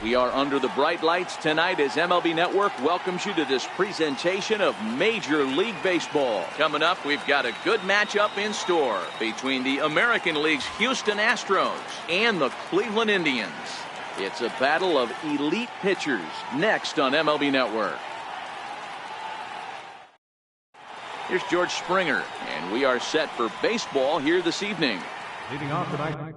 We are under the bright lights tonight as MLB Network welcomes you to this presentation of Major League Baseball. Coming up, we've got a good matchup in store between the American League's Houston Astros and the Cleveland Indians. It's a battle of elite pitchers next on MLB Network. Here's George Springer, and we are set for baseball here this evening. Leading off tonight.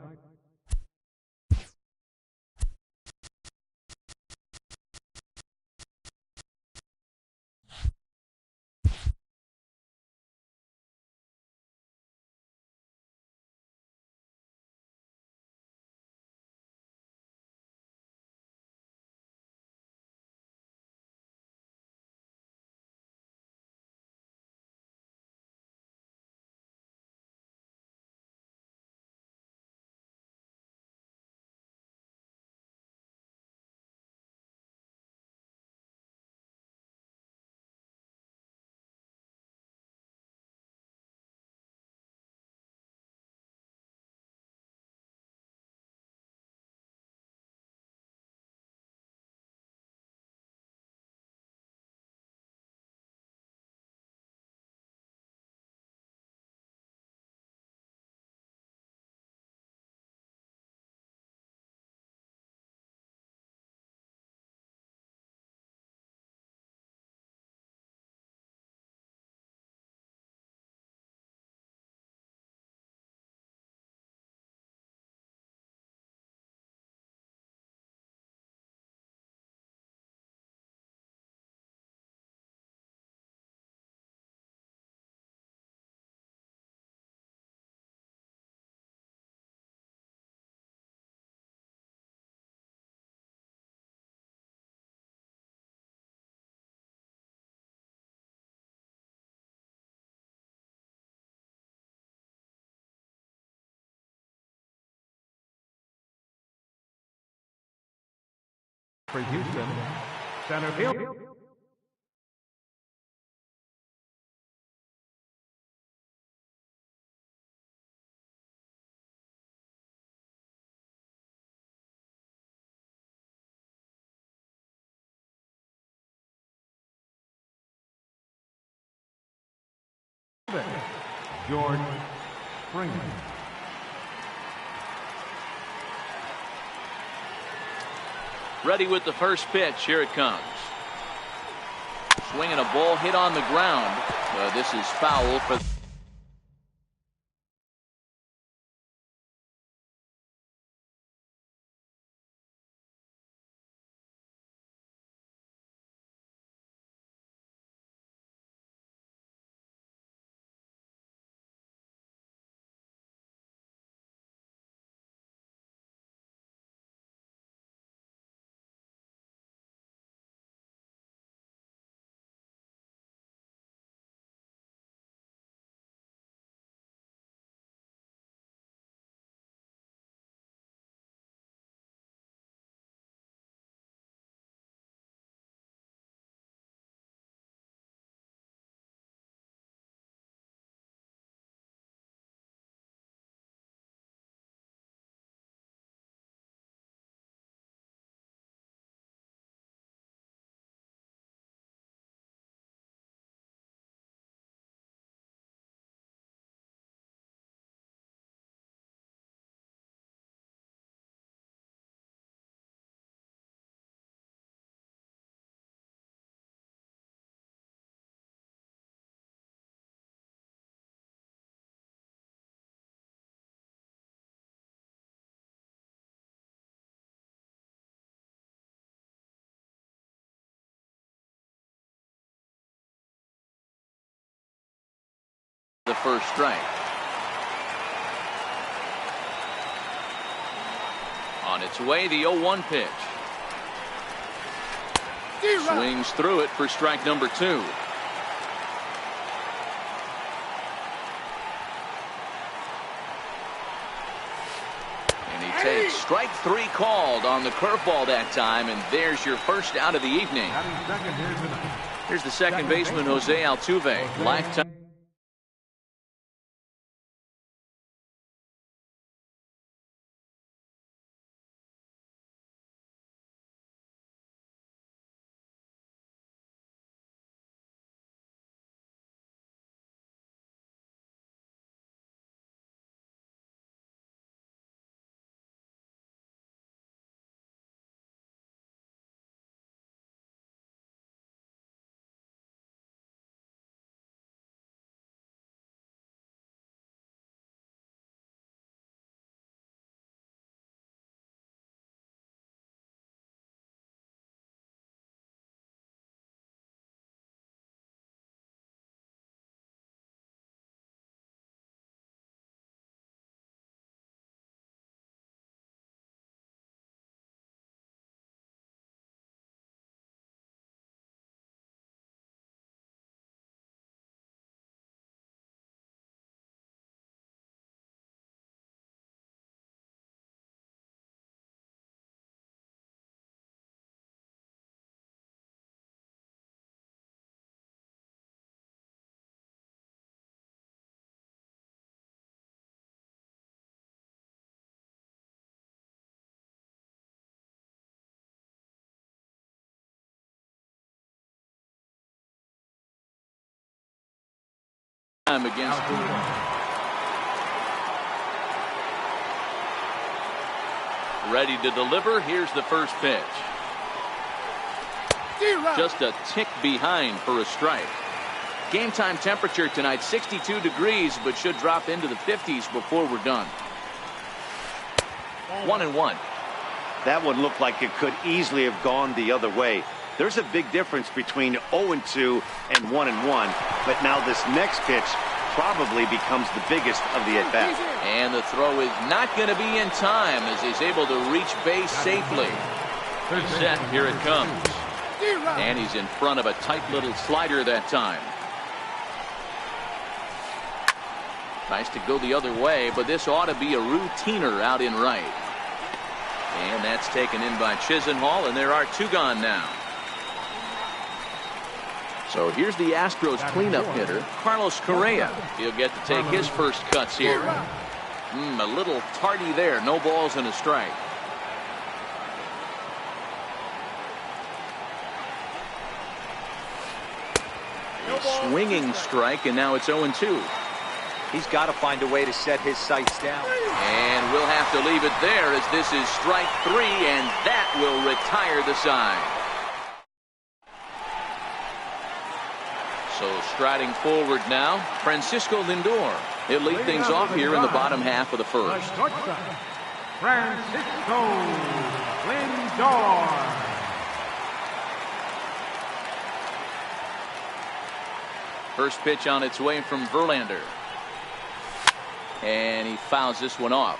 For Houston, center field. George Springer. Ready with the first pitch. Here it comes. Swinging a ball hit on the ground. This is foul for the first strike. On its way, the 0-1 pitch. Swings through it for strike number 2. And he takes strike 3 called on the curveball that time, and there's your first out of the evening. Here's the second baseman, Jose Altuve. Lifetime time against ready to deliver. Here's the first pitch. Just a tick behind for a strike. Game time temperature tonight 62 degrees, but should drop into the 50s before we're done. 1-1. That one looked like it could easily have gone the other way. There's a big difference between 0-2 and 1-1, but now this next pitch probably becomes the biggest of the at-bats. And the throw is not going to be in time as he's able to reach base safely. Set, here it comes. And he's in front of a tight little slider that time. Nice to go the other way, but this ought to be a routiner out in right. And that's taken in by Chisenhall, and there are two gone now. So here's the Astros cleanup hitter, Carlos Correa. He'll get to take his first cuts here. A little tardy there. No balls and a strike. A swinging strike, and now it's 0-2. He's got to find a way to set his sights down. And we'll have to leave it there as this is strike 3, and that will retire the side. So striding forward now, Francisco Lindor. He'll lead things off here in the bottom half of the first. Francisco Lindor. First pitch on its way from Verlander. And he fouls this one off.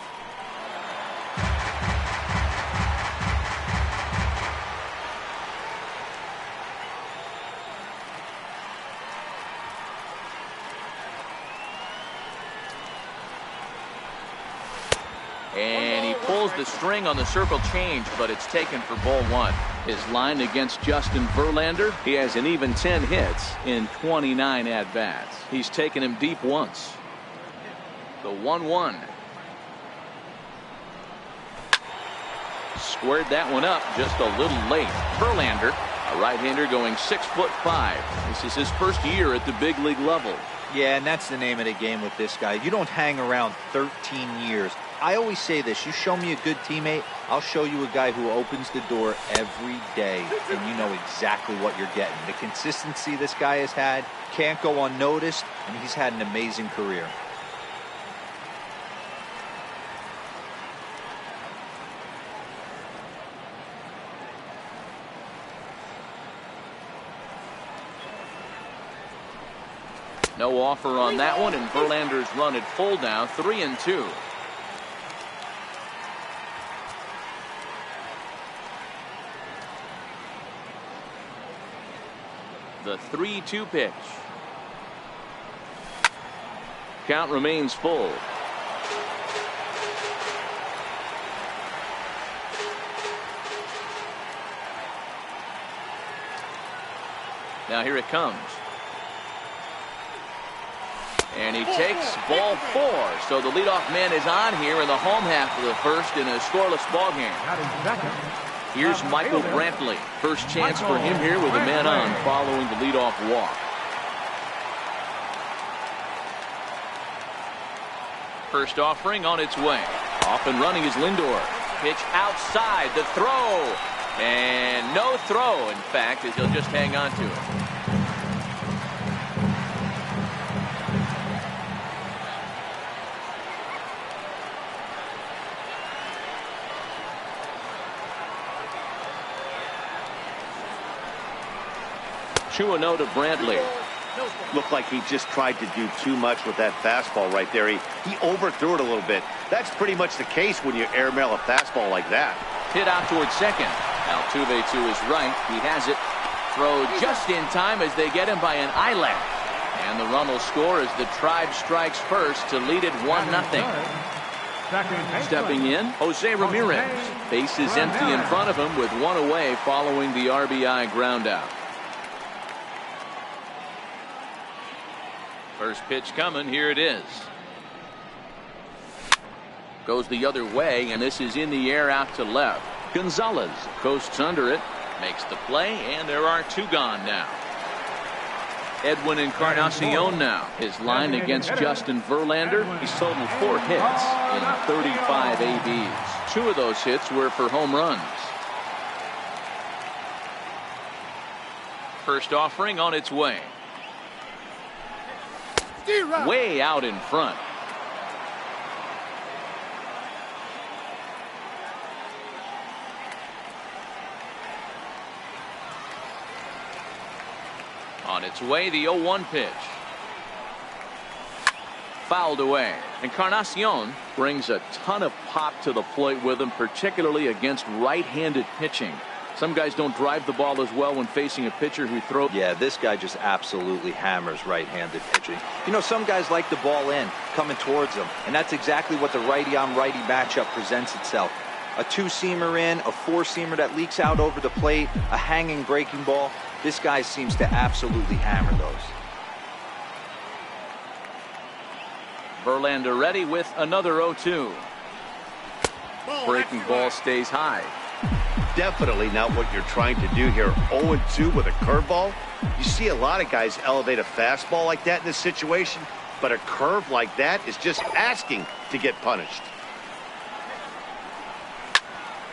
And he pulls the string on the circle change, but it's taken for ball 1. His line against Justin Verlander, he has an even 10 hits in 29 at-bats. He's taken him deep once. The 1-1. Squared that one up just a little late. Verlander, a right-hander going 6'5". This is his first year at the big league level. Yeah, and that's the name of the game with this guy. You don't hang around 13 years. I always say this, you show me a good teammate, I'll show you a guy who opens the door every day, and you know exactly what you're getting. The consistency this guy has had can't go unnoticed, and he's had an amazing career. No offer on that one, and Verlander's run at full now, 3-2. The 3-2 pitch. Count remains full. Now here it comes. And he takes ball 4. So the leadoff man is on here in the home half of the first in a scoreless ball game. Here's Michael Brantley. First chance for him here with a man on following the leadoff walk. First offering on its way. Off and running is Lindor. Pitch outside, the throw. And no throw, in fact, as he'll just hang on to it. Two-0 to Brantley. Looked like he just tried to do too much with that fastball right there. He overthrew it a little bit. That's pretty much the case when you airmail a fastball like that. Hit out towards second. Altuve to his right. He has it. Throw just in time as they get him by an eyelash. And the run will score as the Tribe strikes first to lead it 1-0. Stepping in, Jose Ramirez. Base is empty in front of him with one away following the RBI ground out. First pitch coming. Here it is. Goes the other way, and this is in the air out to left. Gonzalez coasts under it, makes the play, and there are two gone now. Edwin Encarnacion now. His line against Justin Verlander. He's totaled 4 hits in 35 ABs. 2 of those hits were for home runs. First offering on its way. Way out in front. On its way, the 0-1 pitch. Fouled away. Encarnacion brings a ton of pop to the plate with him, particularly against right-handed pitching. Some guys don't drive the ball as well when facing a pitcher who throws. Yeah, this guy just absolutely hammers right-handed pitching. You know, some guys like the ball in, coming towards them, and that's exactly what the righty-on-righty matchup presents itself. A 2-seamer in, a 4-seamer that leaks out over the plate, a hanging breaking ball. This guy seems to absolutely hammer those. Verlander ready with another 0-2. Breaking ball stays high. Definitely not what you're trying to do here. 0-2 with a curveball. You see a lot of guys elevate a fastball like that in this situation, but a curve like that is just asking to get punished.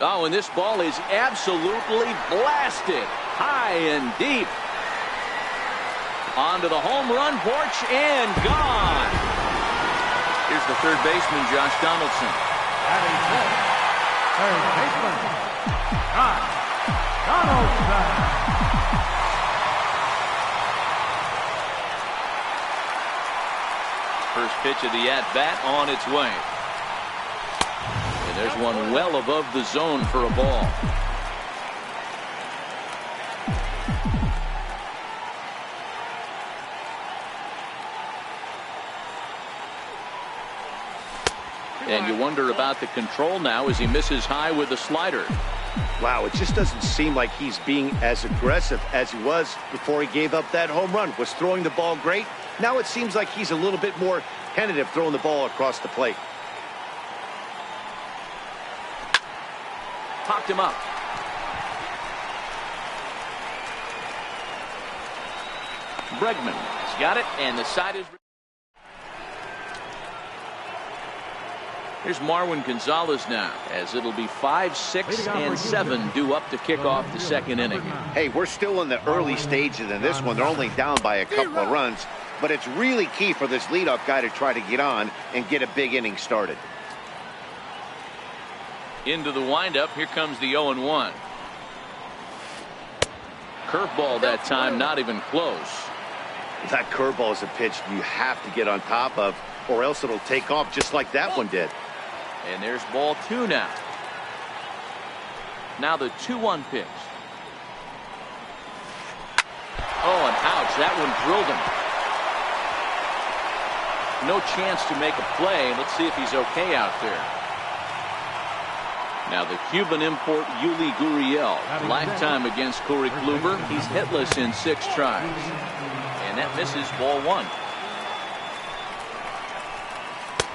Oh, and this ball is absolutely blasted high and deep. Onto the home run porch and gone. Here's the third baseman, Josh Donaldson. Batting fifth, third baseman, Josh Donaldson. First pitch of the at-bat on its way. And there's one well above the zone for a ball. And you wonder about the control now as he misses high with the slider. Wow, it just doesn't seem like he's being as aggressive as he was before he gave up that home run. Was throwing the ball great. Now it seems like he's a little bit more tentative throwing the ball across the plate. Popped him up. Bregman has got it, and the side is... Here's Marwin Gonzalez now, as it'll be 5, 6, and 7 due up to kick off the second inning. Hey, we're still in the early stages in this one. They're only down by a couple of runs, but it's really key for this leadoff guy to try to get on and get a big inning started. Into the windup, here comes the 0-1. Curveball that time, not even close. That curveball is a pitch you have to get on top of, or else it'll take off just like that one did. And there's ball 2 now. Now the 2-1 pitch. Oh, and ouch, that one drilled him. No chance to make a play. Let's see if he's okay out there. Now the Cuban import Yuli Gurriel, lifetime against Corey Kluber. He's hitless in 6 tries. And that misses ball 1.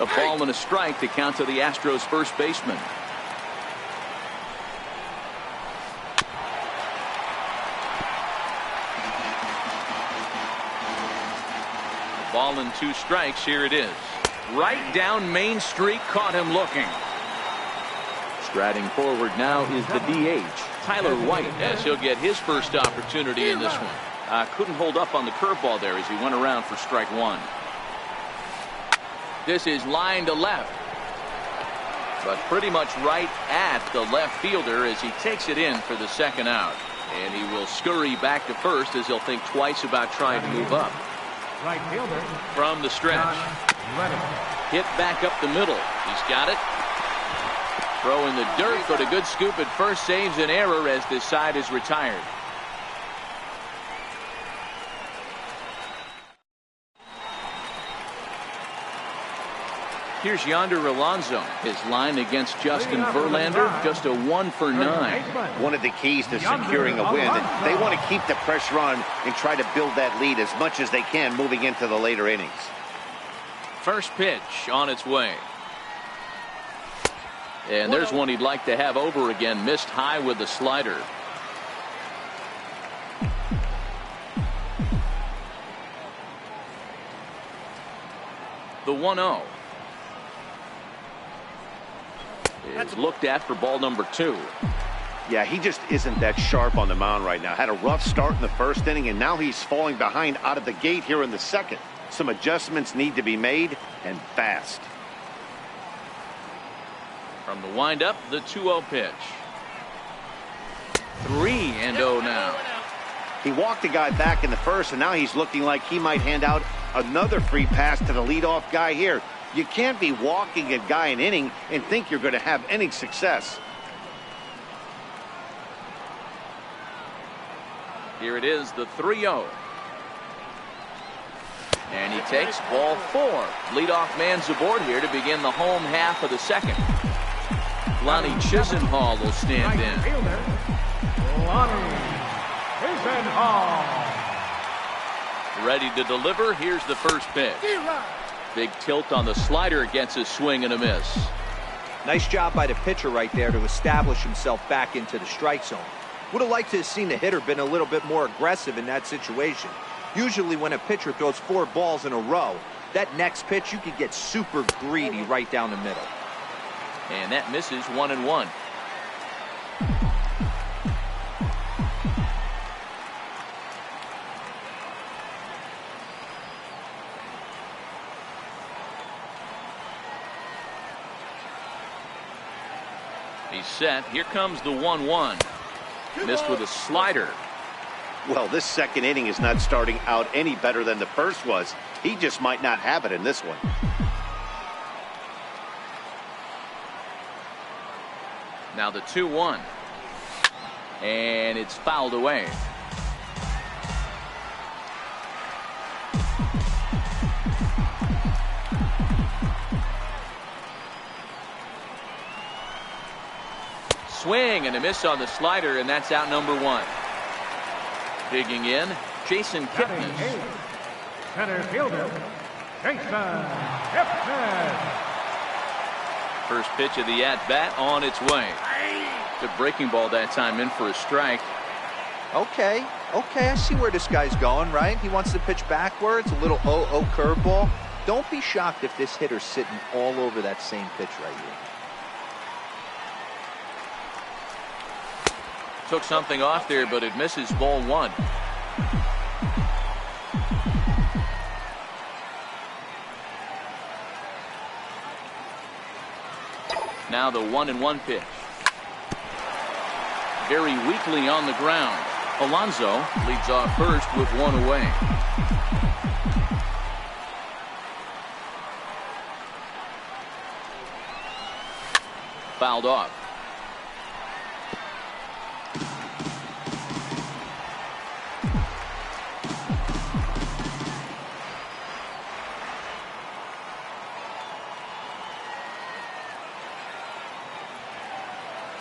A ball and a strike to count to the Astros first baseman. A ball and 2 strikes. Here it is. Right down Main Street, caught him looking. Striding forward now is the DH, Tyler White, as he'll get his first opportunity in this one. Couldn't hold up on the curveball there as he went around for strike 1. This is line to left, but pretty much right at the left fielder as he takes it in for the second out. And he will scurry back to first as he'll think twice about trying to move up. Right fielder. From the stretch. Hit back up the middle. He's got it. Throw in the dirt, but a good scoop at first saves an error as this side is retired. Here's Yonder Alonso. His line against Justin Verlander, just a 1 for 9. One of the keys to securing a win. They want to keep the pressure on and try to build that lead as much as they can moving into the later innings. First pitch on its way. And there's one he'd like to have over again. Missed high with the slider. The 1-0 is looked at for ball number 2. Yeah, he just isn't that sharp on the mound right now. Had a rough start in the first inning, and now he's falling behind out of the gate here in the second. Some adjustments need to be made, and fast. From the windup, the 2-0 pitch. 3-0 now. He walked the guy back in the first, and now he's looking like he might hand out another free pass to the leadoff guy here. You can't be walking a guy an inning and think you're going to have any success. Here it is, the 3-0. And he takes ball 4. Leadoff man's aboard here to begin the home half of the second. Lonnie Chisenhall will stand in. Fielder, Lonnie Chisenhall. Ready to deliver. Here's the first pitch. Big tilt on the slider, gets a swing and a miss. Nice job by the pitcher right there to establish himself back into the strike zone. Would have liked to have seen the hitter been a little bit more aggressive in that situation. Usually when a pitcher throws 4 balls in a row, that next pitch you could get super greedy right down the middle. And that misses 1-1. He's set. Here comes the 1-1. Missed with a slider. Well, this second inning is not starting out any better than the first was. He just might not have it in this one. Now the 2-1. And it's fouled away. Swing and a miss on the slider, and that's out number 1. Digging in, Jason Kipnis. Center fielder, Jason Kipnis. First pitch of the at-bat on its way. The breaking ball that time in for a strike. Okay, I see where this guy's going, right? He wants to pitch backwards, a little 0-0 curveball. Don't be shocked if this hitter's sitting all over that same pitch right here. Took something off there, but it misses ball 1. Now the 1-1 pitch. Very weakly on the ground. Alonso leads off first with 1 away. Fouled off.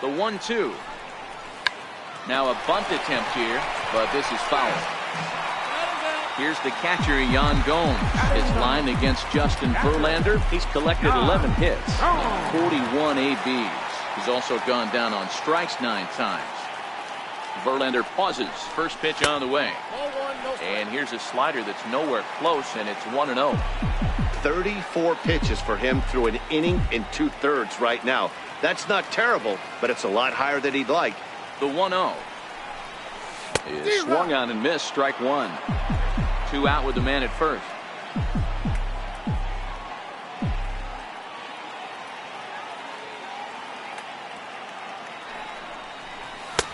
The 1-2. Now a bunt attempt here, but this is foul. Here's the catcher, Jan Gomes. His line against Justin Verlander. He's collected 11 hits, 41 ABs. He's also gone down on strikes 9 times. Verlander pauses. First pitch on the way. And here's a slider that's nowhere close, and it's 1-0. 34 pitches for him through an inning and 2/3 right now. That's not terrible, but it's a lot higher than he'd like. The 1-0 is swung on and missed. Strike 1. 2 out with the man at first.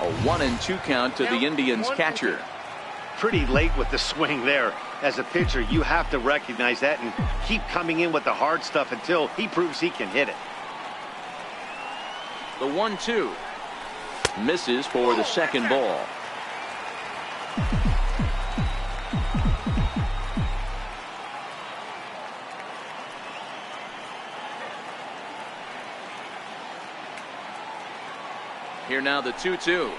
A 1-2 count to the Indians catcher. Pretty late with the swing there. As a pitcher, you have to recognize that and keep coming in with the hard stuff until he proves he can hit it. The 1-2 misses for the second ball. Here now the 2-2.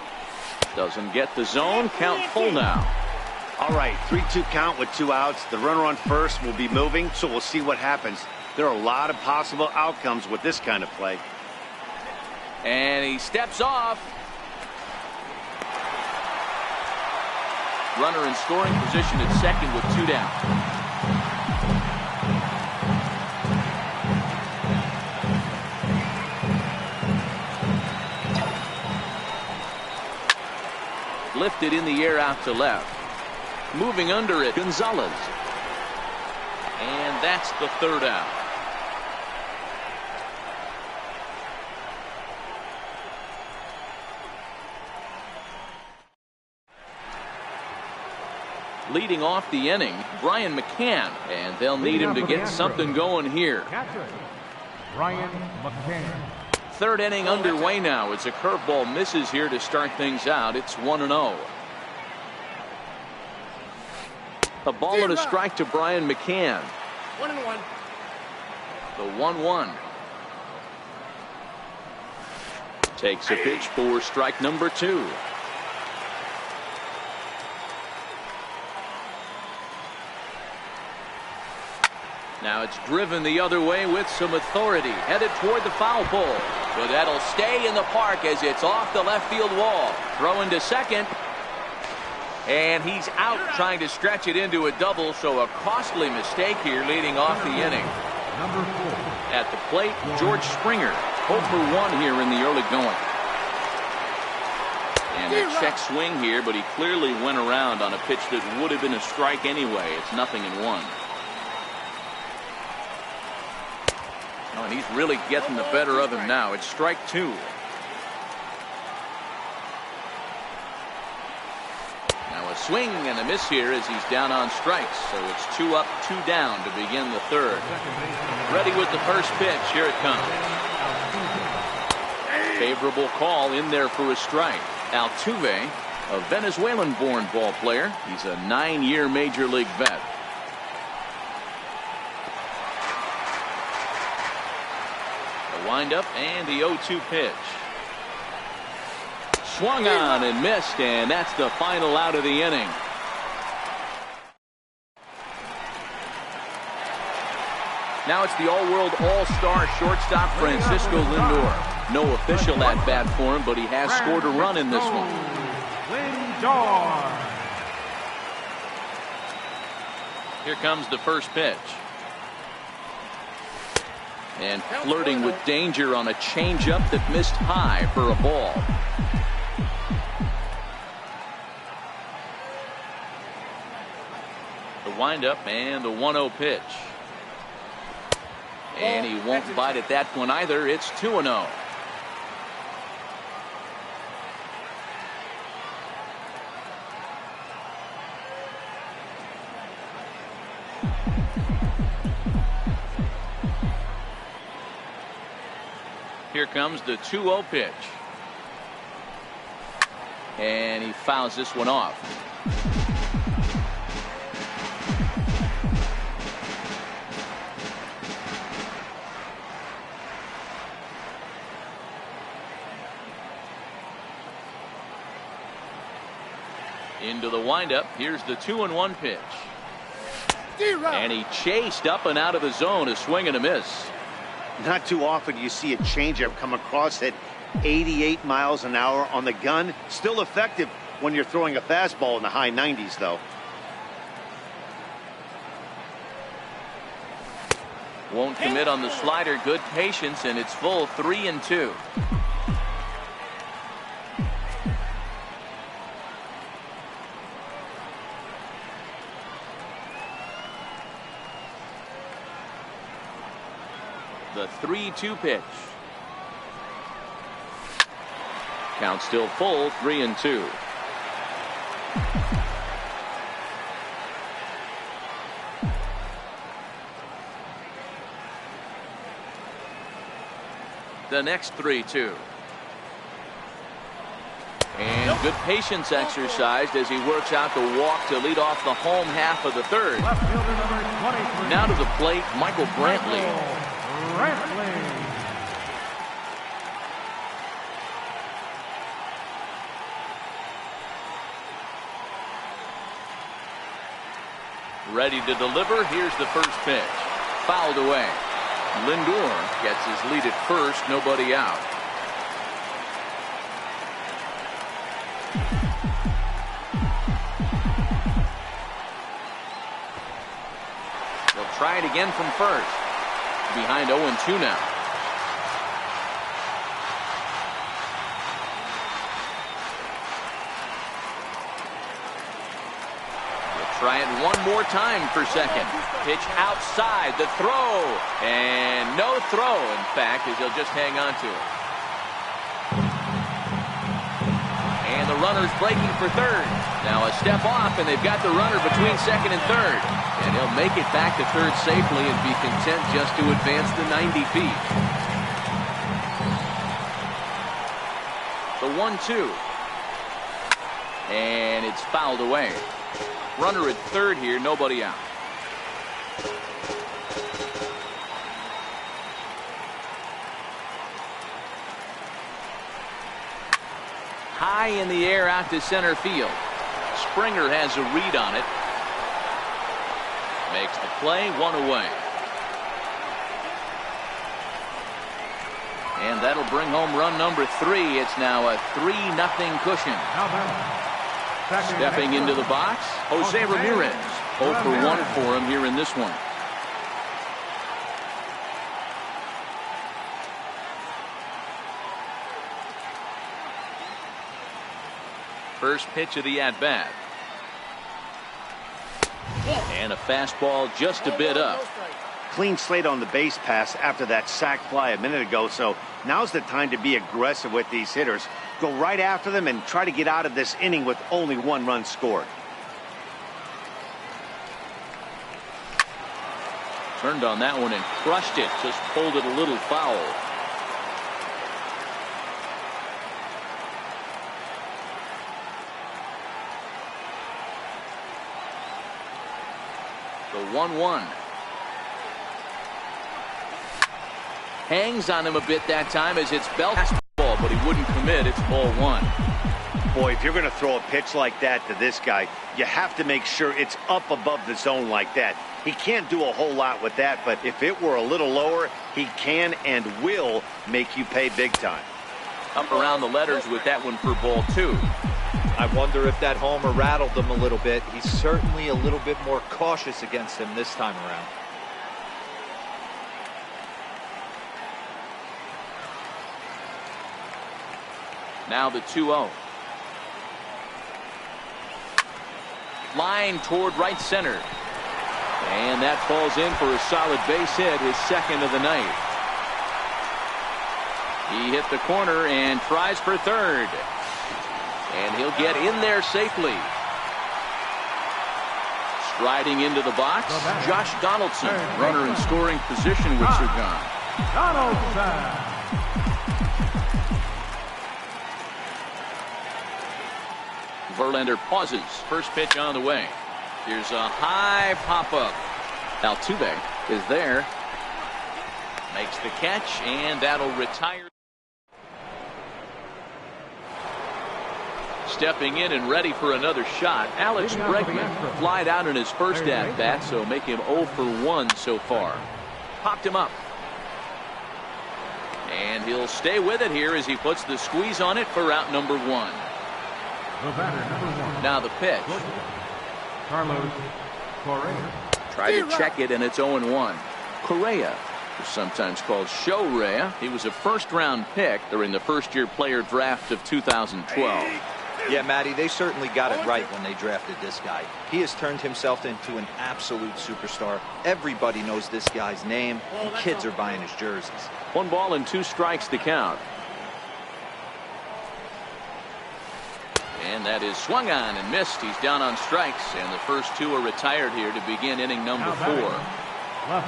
Doesn't get the zone. Count full now. All right, 3-2 count with 2 outs. The runner on first will be moving, so we'll see what happens. There are a lot of possible outcomes with this kind of play. And he steps off. Runner in scoring position at second with 2 down. Lifted in the air out to left. Moving under it, Gonzalez. And that's the third out. Leading off the inning, Brian McCann, and they'll need him to get something going here. Catcher, Brian McCann. Third inning underway now. It's a curveball misses here to start things out. It's 1-0. A ball and a strike to Brian McCann. 1-1. The 1-1. Takes a pitch for strike number 2. Now it's driven the other way with some authority. Headed toward the foul pole. But that'll stay in the park as it's off the left field wall. Throwing to second. And he's out trying to stretch it into a double. So a costly mistake here leading off the inning. Number 4. At the plate, George Springer. 0 for 1 here in the early going. And a check swing here, but he clearly went around on a pitch that would have been a strike anyway. It's 0-1. Oh, and he's really getting the better of him now. It's strike 2. Now a swing and a miss here as he's down on strikes. So it's 2 up, 2 down to begin the third. Ready with the first pitch. Here it comes. Favorable call in there for a strike. Altuve, a Venezuelan-born ball player. He's a 9-year major league vet. Windup and the 0-2 pitch. Swung on and missed, and that's the final out of the inning. Now it's the all-world all-star shortstop Francisco Lindor. No official at bat for him, but he has scored a run in this one. Lindor. Here comes the first pitch. And flirting with danger on a changeup that missed high for a ball. The windup and the 1-0 pitch. And he won't bite at that one either. It's 2-0. Here comes the 2-0 pitch. And he fouls this one off. Into the windup. Here's the 2-1 pitch. And he chased up and out of the zone. A swing and a miss. Not too often you see a changeup come across at 88 miles an hour on the gun. Still effective when you're throwing a fastball in the high 90s, though. Won't commit on the slider. Good patience, and it's full 3-2. The 3-2 pitch. Count still full, 3-2. The next 3-2. And good patience exercised as he works out the walk to lead off the home half of the third. Left fielder number 23. Now to the plate, Michael Brantley. Ready to deliver. Here's the first pitch. Fouled away. Lindor gets his lead at first. Nobody out. They'll try it again from first. Behind 0-2 now. Try it one more time for second. Pitch outside, the throw, and no throw, in fact, as he'll just hang on to it. And the runner's breaking for third. Now a step off, and they've got the runner between second and third. And he'll make it back to third safely and be content just to advance the 90 feet. The 1-2. And it's fouled away. Runner at third here, nobody out. High in the air out to center field. Springer has a read on it. Makes the play, one away. And that'll bring home run number 3. It's now a 3-0 cushion. Stepping into the box, Jose Ramirez. 0 for 1 for him here in this one. First pitch of the at-bat. And a fastball just a bit up. Clean slate on the base pass after that sac fly a minute ago, so now's the time to be aggressive with these hitters. Go right after them and try to get out of this inning with only 1 run scored. Turned on that one and crushed it. Just pulled it a little foul. The 1-1. Hangs on him a bit that time as it's Belt's ball, but he wouldn't commit. It's ball 1. Boy, if you're going to throw a pitch like that to this guy, you have to make sure it's up above the zone like that. He can't do a whole lot with that, but if it were a little lower, he can and will make you pay big time. Up around the letters with that one for ball 2. I wonder if that homer rattled him a little bit. He's certainly a little bit more cautious against him this time around. Now the 2-0. Line toward right center. And that falls in for a solid base hit, his second of the night. He hit the corner and tries for third. And he'll get in there safely. Striding into the box, Josh Donaldson. Runner in scoring position with Sagan. Donaldson. Verlander pauses. First pitch on the way. Here's a high pop-up. Altuve is there. Makes the catch, and that'll retire. Stepping in and ready for another shot, Alex Bregman flied out in his first at-bat, so make him 0 for 1 so far. Popped him up. And he'll stay with it here as he puts the squeeze on it for out number 1. The batter, number 1. Now the pitch. Carlos Correa. Try to check it, and it's 0-1. Correa, who's sometimes called Show-Rea. He was a first-round pick during the first-year player draft of 2012. Yeah, Matty, they certainly got it right when they drafted this guy. He has turned himself into an absolute superstar. Everybody knows this guy's name, and kids are buying his jerseys. 1 ball and 2 strikes to count. And that is swung on and missed. He's down on strikes, and the first 2 are retired here to begin inning number 4.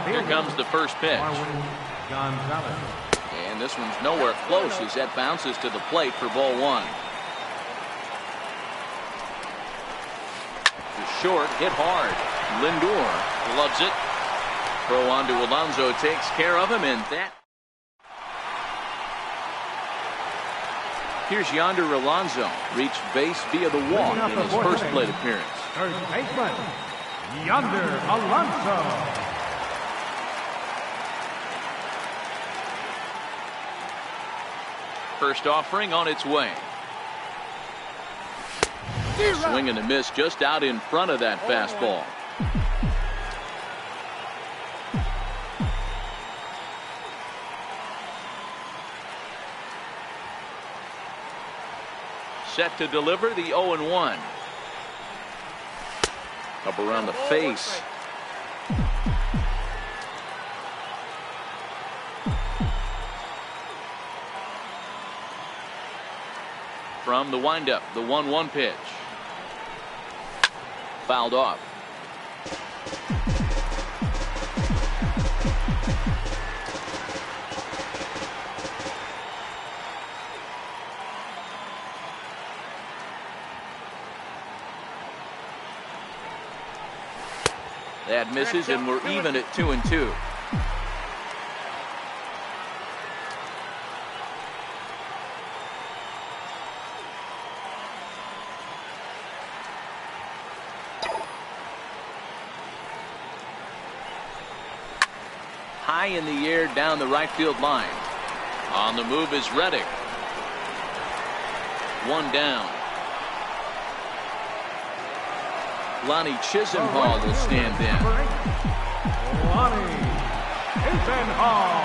Here comes the first pitch. And this one's nowhere close as that bounces to the plate for ball 1. Short, hit hard. Lindor loves it. Throw on to Alonso takes care of him, and that. Here's Yonder Alonso. Reached base via the walk in his first plate appearance. First baseman, Yonder Alonso. First offering on its way. Swing and a miss just out in front of that fastball. Set to deliver the 0-1. Up around the face. From the windup, the 1-1 pitch. Fouled off. That misses, and we're even at 2-2. High in the air down the right field line. On the move is Reddick. One down. Lonnie Chisenhall will stand in. Lonnie Chisenhall.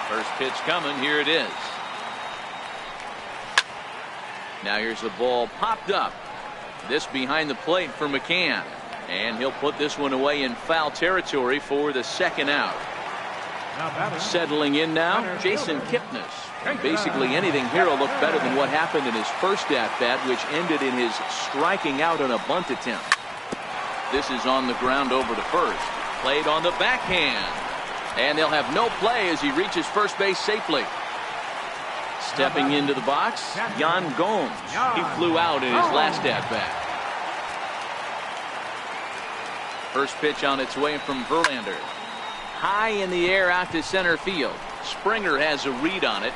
First pitch coming. Here it is. Now here's the ball popped up. This behind the plate for McCann. And he'll put this one away in foul territory for the second out. Settling in now, Jason Kipnis. Basically anything here will look better than what happened in his first at-bat, which ended in his striking out on a bunt attempt. This is on the ground over to first. Played on the backhand. And they'll have no play as he reaches first base safely. Stepping into the box, Yan Gomes. He flew out in his last at-bat. First pitch on its way from Verlander. High in the air out to center field. Springer has a read on it.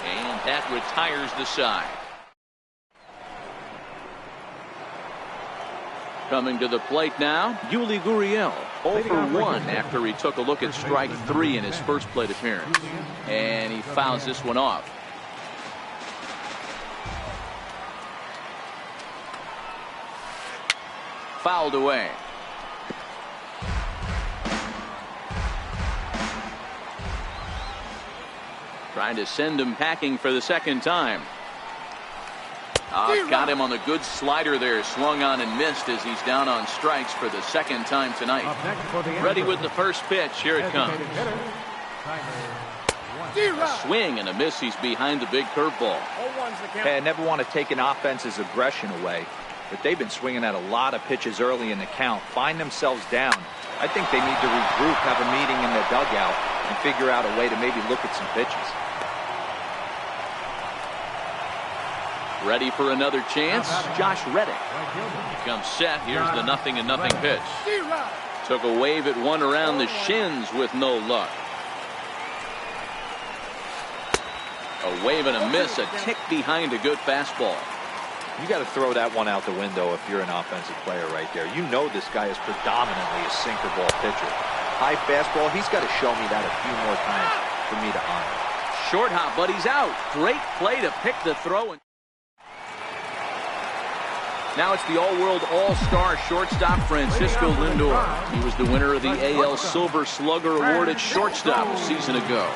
And that retires the side. Coming to the plate now, Yuli Gurriel. 0 for 1 after he took a look at strike 3 in his first plate appearance. And he fouls this one off. Fouled away. Trying to send him packing for the second time. Got him on the good slider there. Swung on and missed as he's down on strikes for the second time tonight. Ready with the first pitch. Here it comes. A swing and a miss. He's behind the big curveball. Hey, I never want to take an offense's aggression away, but they've been swinging at a lot of pitches early in the count. Find themselves down. I think they need to regroup, have a meeting in the dugout, and figure out a way to maybe look at some pitches. Ready for another chance? Josh Reddick. He comes set. Here's the 0-0 pitch. Took a wave at one around the shins with no luck. A wave and a miss. A tick behind a good fastball. You got to throw that one out the window if you're an offensive player right there. You know this guy is predominantly a sinker ball pitcher. High fastball, he's got to show me that a few more times for me to honor. Short hop, but he's out. Great play to pick the throw. Now it's the all-world all-star shortstop Francisco Lindor. He was the winner of the AL Silver Slugger Award at shortstop a season ago.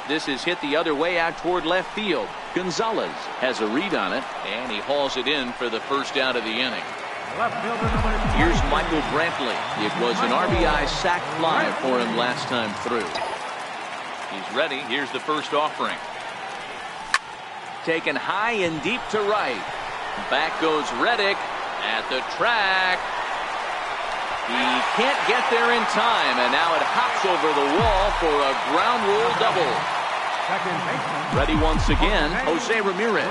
This is hit the other way out toward left field. Gonzalez has a read on it, and he hauls it in for the first out of the inning. Here's Michael Brantley. It was an RBI sac fly for him last time through. He's ready. Here's the first offering. Taken high and deep to right. Back goes Reddick at the track. He can't get there in time, and now it hops over the wall for a ground rule double. Ready once again, Jose Ramirez.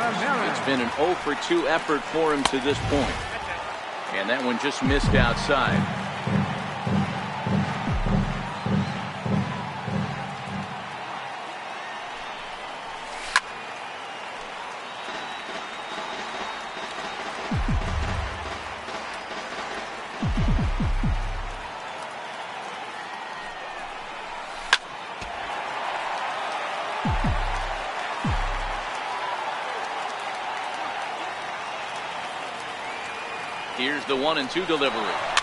It's been an 0 for 2 effort for him to this point. And that one just missed outside. Here's the 1-2 delivery.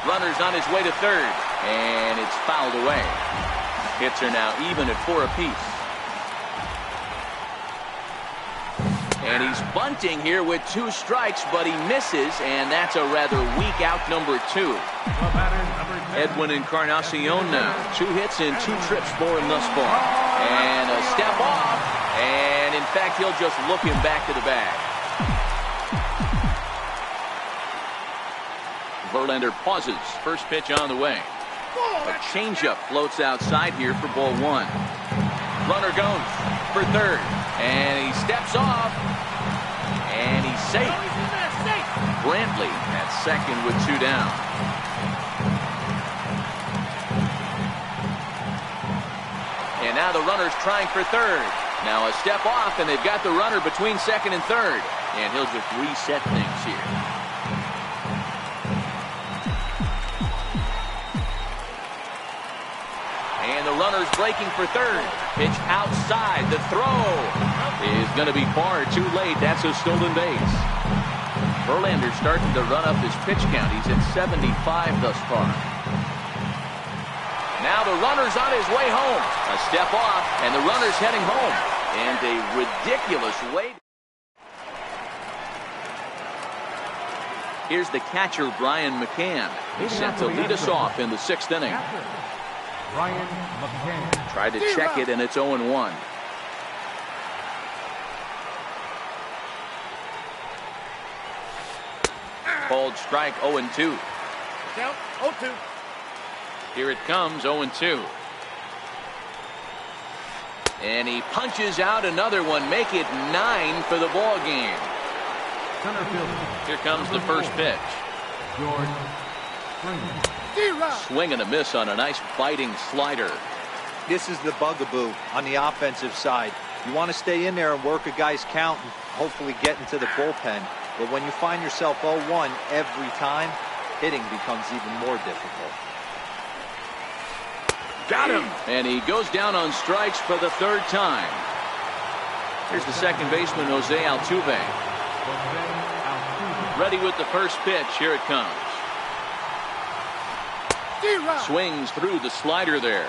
Runner's on his way to third, and it's fouled away. Hits are now even at 4 apiece. And he's bunting here with 2 strikes, but he misses, and that's a rather weak out number 2. Edwin Encarnacion now. 2 hits and 2 trips for him thus far. And a step off, and in fact, he'll just look him back to the bag. Verlander pauses. First pitch on the way. A changeup floats outside here for ball 1. Runner goes for third, and he steps off, and he's safe. Brantley at second with 2 down. And now the runner's trying for third. Now a step off, and they've got the runner between second and third, and he'll just reset things here. And the runner's breaking for third. Pitch outside. The throw is going to be far too late. That's a stolen base. Verlander starting to run up his pitch count. He's at 75 thus far. Now the runner's on his way home. A step off, and the runner's heading home. And a ridiculous way. Here's the catcher, Brian McCann. He's set to lead us off in the 6th inning. Brian McCann. Tried to check it, and it's 0-1. Called strike 0-2. Count 0-2. Here it comes, 0-2. And he punches out another one, make it 9 for the ball game. Center fielder. Here comes the first pitch. George Springer. Swing and a miss on a nice biting slider. This is the bugaboo on the offensive side. You want to stay in there and work a guy's count and hopefully get into the bullpen. But when you find yourself 0-1 every time, hitting becomes even more difficult. Got him! And he goes down on strikes for the 3rd time. Here's the second baseman, Jose Altuve. Ready with the first pitch. Here it comes. Swings through the slider there.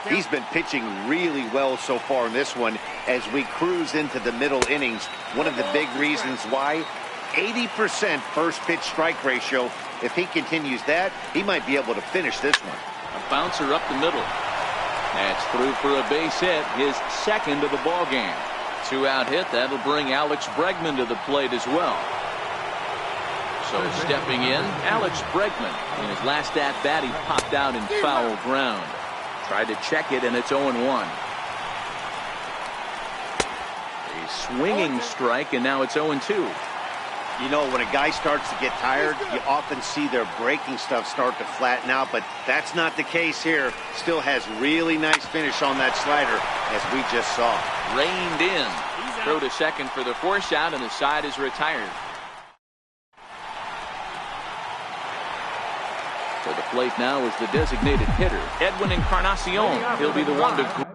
He's been pitching really well so far in this one as we cruise into the middle innings. One of the big reasons why, 80% first pitch strike ratio. If he continues that, he might be able to finish this one. A bouncer up the middle. That's through for a base hit, his 2nd of the ball game. 2-out hit. That'll bring Alex Bregman to the plate as well. So stepping in, Alex Bregman. In his last at-bat, he popped out in foul ground. Tried to check it, and it's 0-1. A swinging strike, and now it's 0-2. You know, when a guy starts to get tired, you often see their breaking stuff start to flatten out, but that's not the case here. Still has really nice finish on that slider, as we just saw. Reined in. Throw to second for the force out, and the side is retired. To the plate now is the designated hitter, Edwin Encarnacion. He'll be the one to...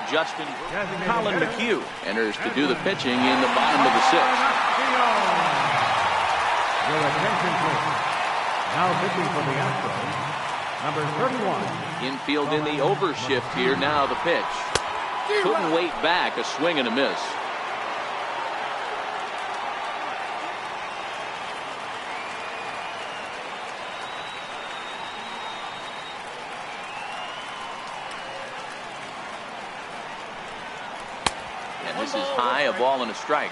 Justin Colin McHugh enters to do the pitching in the bottom of the 6th. Your attention, please. Now pitching for the Astros, number 31. Infield in the overshift here. Now the pitch. Couldn't wait back. A swing and a miss. This is high, a ball and a strike.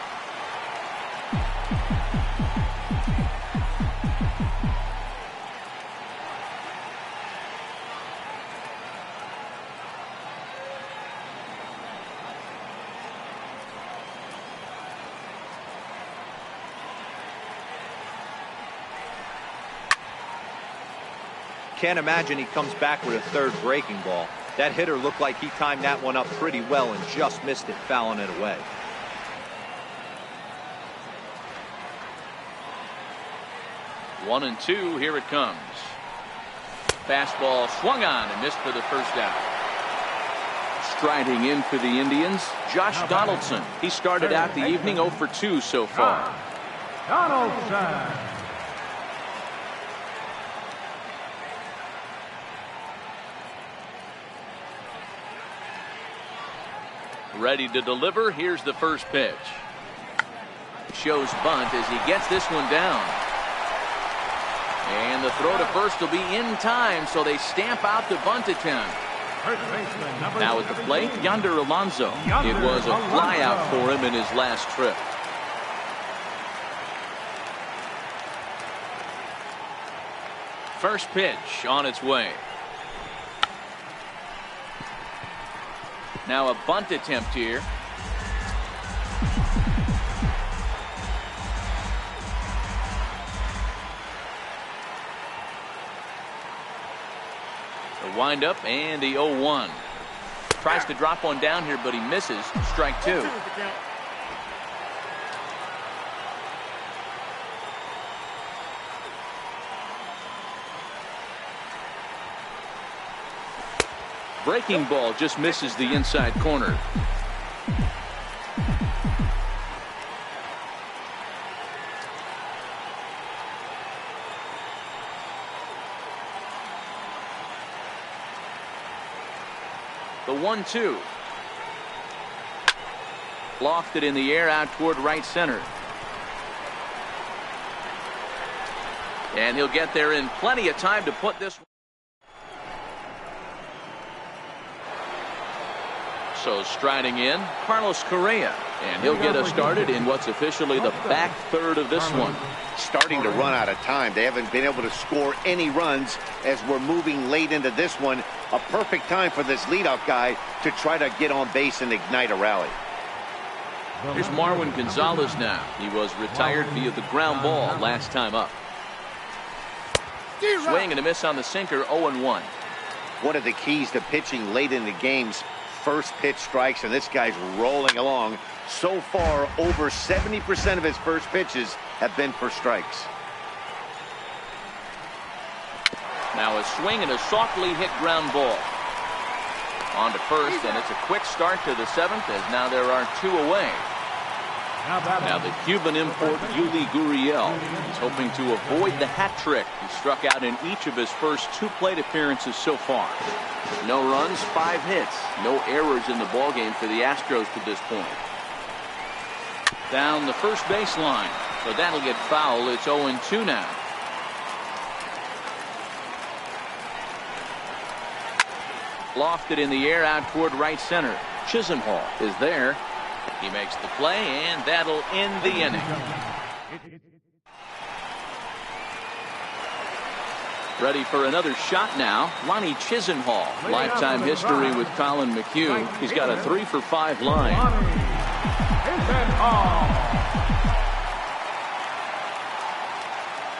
Can't imagine he comes back with a third breaking ball. That hitter looked like he timed that one up pretty well and just missed it, fouling it away. One and two, here it comes. Fastball swung on and missed for the first out. Striding in for the Indians, Josh Donaldson. He started out the evening 0 for 2 so far. Donaldson. Ready to deliver. Here's the first pitch. Shows bunt as he gets this one down. And the throw to first will be in time, so they stamp out the bunt attempt. Now at the plate, Yonder Alonso. It was a flyout for him in his last trip. First pitch on its way. Now a bunt attempt here. The windup and the 0-1. Tries to drop one down here, but he misses. Strike two. Breaking ball just misses the inside corner. The 1-2. Lofted in the air out toward right center. And he'll get there in plenty of time to put this. So striding in, Carlos Correa, and he'll get us started in what's officially the back third of this one. Starting to run out of time. They haven't been able to score any runs as we're moving late into this one. A perfect time for this leadoff guy to try to get on base and ignite a rally. Here's Marwin Gonzalez now. He was retired via the ground ball last time up. Swing and a miss on the sinker, 0-1. One of the keys to pitching late in the game's first pitch strikes, and this guy's rolling along. So far, over 70% of his first pitches have been for strikes. Now a swing and a softly hit ground ball. On to first, and it's a quick start to the seventh, as now there are two away. Now the Cuban import Yuli Gurriel is hoping to avoid the hat trick. He struck out in each of his first two plate appearances so far. No runs, 5 hits, no errors in the ballgame for the Astros to this point. Down the first baseline, so that'll get foul. It's 0-2 now. Lofted in the air out toward right center. Chisenhall is there. He makes the play, and that'll end the inning. Ready for another shot now. Lonnie Chisenhall. Lifetime history with Colin McHugh. He's got a 3-for-5 line.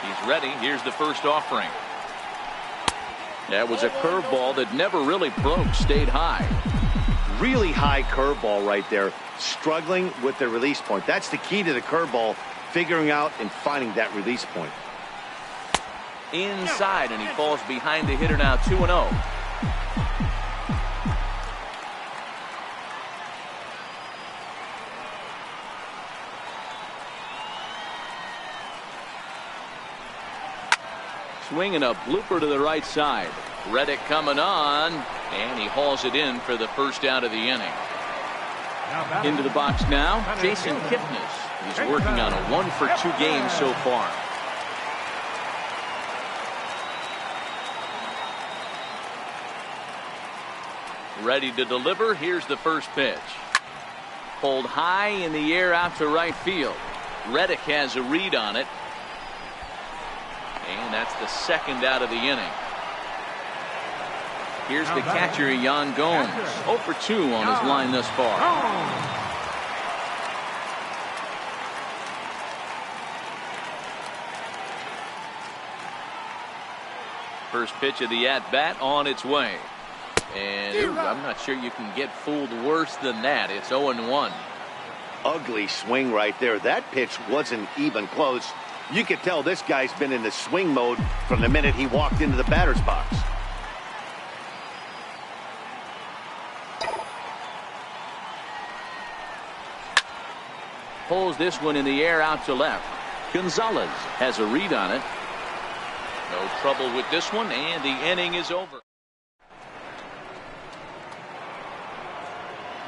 He's ready. Here's the first offering. That was a curveball that never really broke. Stayed high. Really high curveball right there. Struggling with the release point. That's the key to the curveball. Figuring out and finding that release point. Inside, and he falls behind the hitter now, 2-0. Swinging a blooper to the right side. Reddick coming on, and he hauls it in for the first out of the inning. Into the box now, Jason Kipnis. He's working on a 1-for-2 game so far. Ready to deliver. Here's the first pitch. Pulled high in the air out to right field. Reddick has a read on it. And that's the second out of the inning. Here's the catcher, Yan Gomes. 0 for 2 on his line thus far. First pitch of the at-bat on its way. And I'm not sure you can get fooled worse than that. It's 0-1. Ugly swing right there. That pitch wasn't even close. You could tell this guy's been in the swing mode from the minute he walked into the batter's box. Pulls this one in the air out to left. Gonzalez has a read on it. No trouble with this one, and the inning is over.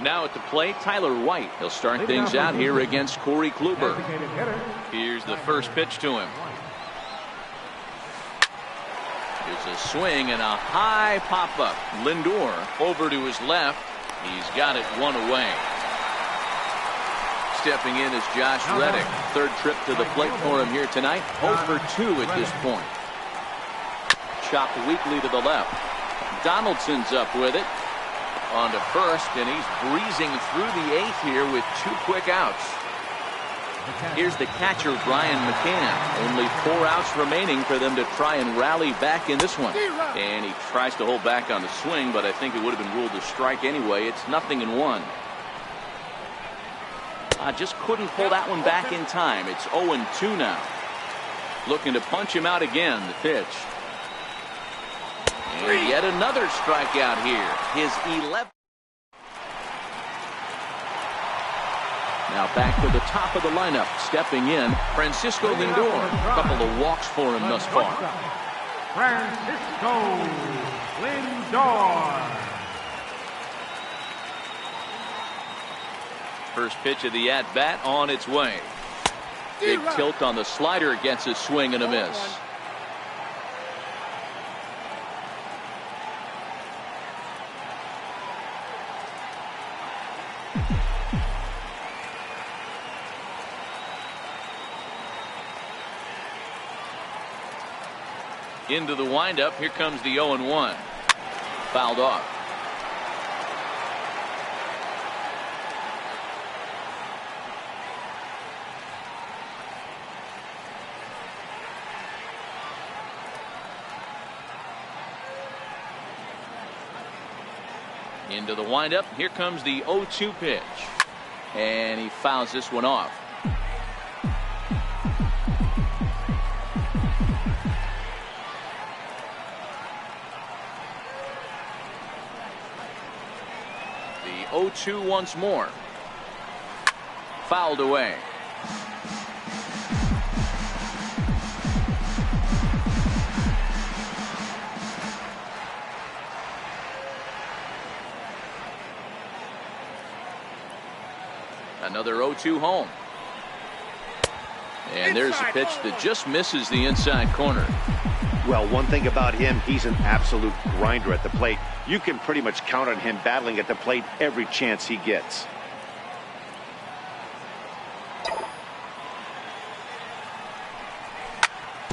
Now at the plate, Tyler White. He'll start things out here against Corey Kluber. Here's the first pitch to him. Here's a swing and a high pop-up. Lindor over to his left. He's got it one away. Stepping in is Josh Reddick. Third trip to the plate for him here tonight. 0 for 2 at this point. Chopped weakly to the left. Donaldson's up with it. On to first, and he's breezing through the 8th here with 2 quick outs. Here's the catcher, Brian McCann. Only 4 outs remaining for them to try and rally back in this one. And he tries to hold back on the swing, but I think it would have been ruled a strike anyway. It's 0-1. Just couldn't pull that one back in time. It's 0-2 now. Looking to punch him out again, the pitch. And yet another strikeout here. His 11th. Now back to the top of the lineup. Stepping in, Francisco Lindor. A couple of walks for him thus far. Francisco Lindor. First pitch of the at-bat on its way. Big tilt on the slider, gets a swing and a miss. Into the windup. Here comes the 0-1. Fouled off. Into the windup. Here comes the 0-2 pitch. And he fouls this one off. The 0-2 once more. Fouled away. Another 0-2 home. And there's a pitch that just misses the inside corner. Well, one thing about him, he's an absolute grinder at the plate. You can pretty much count on him battling at the plate every chance he gets.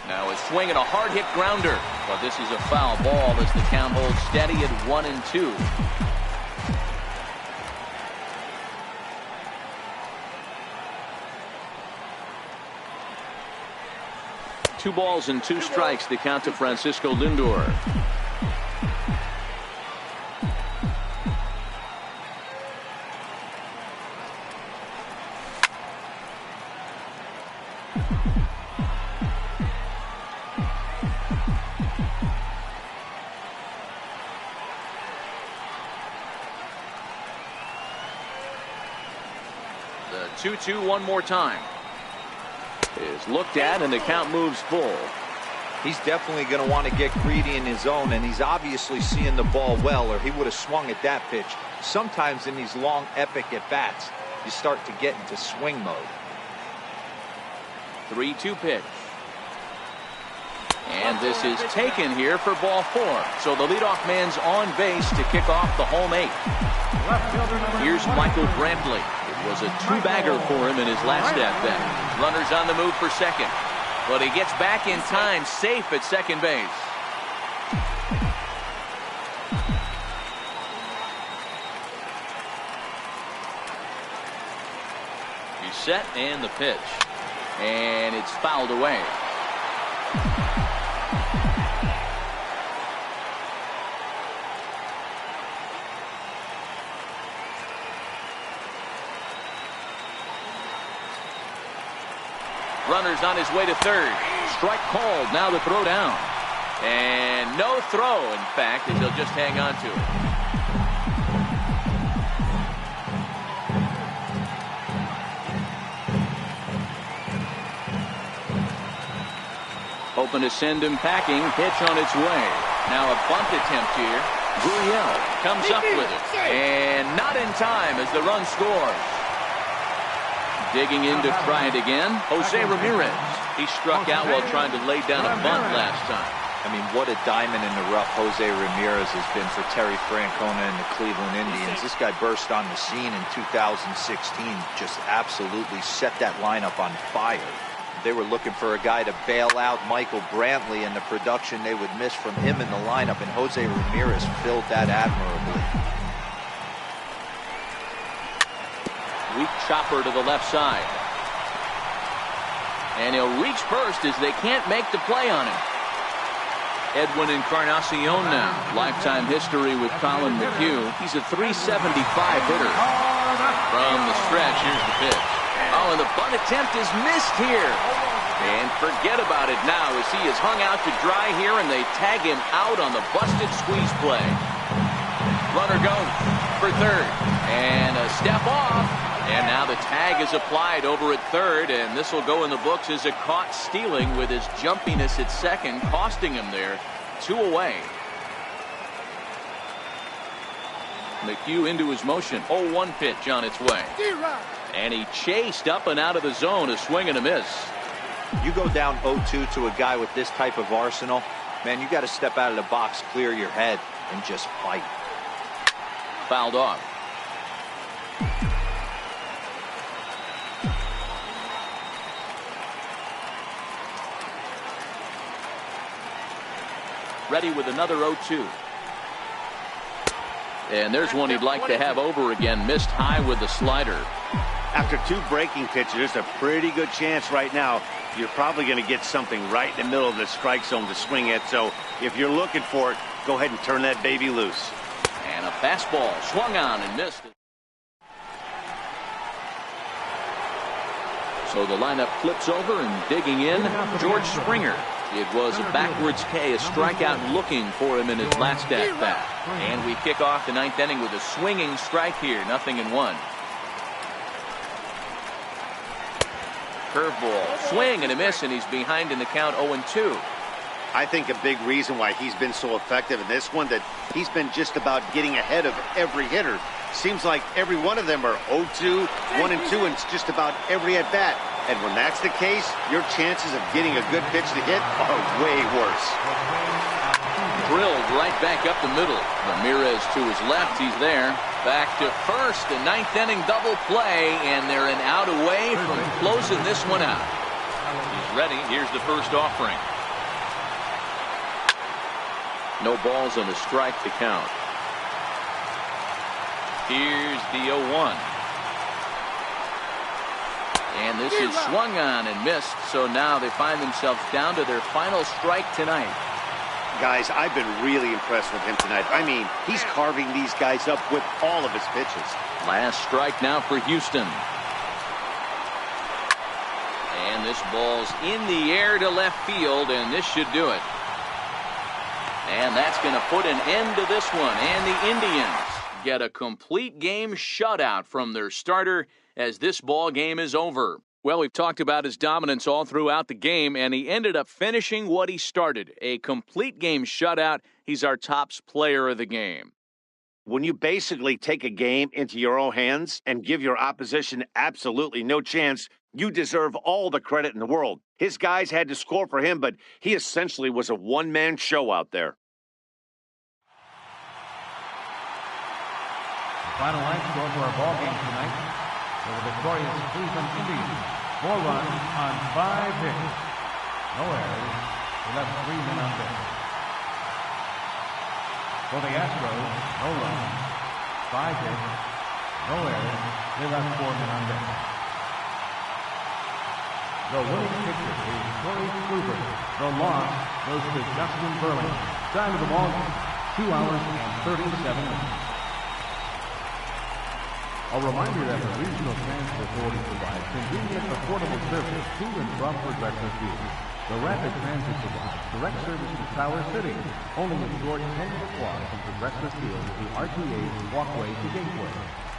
Now a swing and a hard hit grounder. But this is a foul ball as the count holds steady at 1-2. 2 balls and 2 strikes to count to Francisco Lindor. The 2-2 one more time. Is looked at and the count moves full. He's definitely going to want to get greedy in his zone, and he's obviously seeing the ball well, or he would have swung at that pitch. Sometimes in these long epic at bats you start to get into swing mode. 3-2 pitch. And this is taken here for ball 4. So the leadoff man's on base to kick off the home 8. Here's Michael Brantley. was a two-bagger for him in his last at-bat. Runners on the move for second, but he gets back in time, safe at second base. He's set, and the pitch, and it's fouled away. Runner's on his way to third. Strike called. Now the throw down. And no throw, in fact, as he'll just hang on to it. Hoping to send him packing. Pitch on its way. Now a bunt attempt here. Gurriel comes up with it. And not in time as the run scores. Digging in to try it again, Jose Ramirez. He struck out while trying to lay down a bunt last time. I mean, what a diamond in the rough Jose Ramirez has been for Terry Francona and the Cleveland Indians. This guy burst on the scene in 2016, just absolutely set that lineup on fire. They were looking for a guy to bail out Michael Brantley, and the production they would miss from him in the lineup, and Jose Ramirez filled that admirably. Weak chopper to the left side. And he'll reach first as they can't make the play on him. Edwin Encarnacion now. Lifetime history with Colin McHugh. He's a .375 hitter. From the stretch, here's the pitch. Oh, and the bunt attempt is missed here. And forget about it now as he is hung out to dry here, and they tag him out on the busted squeeze play. Runner goes for third. And a step off. And now the tag is applied over at third, and this will go in the books as a caught stealing with his jumpiness at second, costing him there. 2 away. McHugh into his motion. 0-1 pitch on its way. And he chased up and out of the zone, a swing and a miss. You go down 0-2 to a guy with this type of arsenal, man, you got to step out of the box, clear your head, and just fight. Fouled off. Ready with another 0-2. And there's one he'd like to have over again. Missed high with the slider. After 2 breaking pitches, there's a pretty good chance right now you're probably going to get something right in the middle of the strike zone to swing at. So if you're looking for it, go ahead and turn that baby loose. And a fastball swung on and missed it. So the lineup flips over, and digging in, George Springer. It was a backwards K, a strikeout looking for him in his last at-bat. And we kick off the 9th inning with a swinging strike here, 0-1. Curveball, swing and a miss, and he's behind in the count 0-2. I think a big reason why he's been so effective in this one, that he's been just about getting ahead of every hitter. Seems like every one of them are 0-2, 1-2, and it's just about every at-bat. And when that's the case, your chances of getting a good pitch to hit are way worse. Drilled right back up the middle. Ramirez to his left, he's there. Back to first, the 9th inning double play, and they're an out away from closing this one out. He's ready, here's the first offering. No balls on the strike to count. Here's the 0-1. And this is swung on and missed, so now they find themselves down to their final strike tonight. Guys, I've been really impressed with him tonight. I mean, he's carving these guys up with all of his pitches. Last strike now for Houston. And this ball's in the air to left field, and this should do it. And that's going to put an end to this one. And the Indians get a complete game shutout from their starter as this ball game is over. Well, we've talked about his dominance all throughout the game, and he ended up finishing what he started. A complete game shutout. He's our top player of the game. When you basically take a game into your own hands and give your opposition absolutely no chance, you deserve all the credit in the world. His guys had to score for him, but he essentially was a one-man show out there. The final line score for our ball game tonight. for the victorious Cleveland Indians. 4 runs on 5 hits. No errors. They left 3 men on base. For the Astros, no runs, 5 hits, no errors. They left 4 men on base. The winning pitcher is Corey Kluber. The loss goes to Justin Verlander. Time of the ball, 2 hours and 37 minutes. A reminder that the Regional Transit Authority provides convenient, affordable service to and from Progressive Field. The Rapid Transit provides direct service to Tower City, only a short 10-minute walk from Progressive Field to RTA's Walkway to Gateway.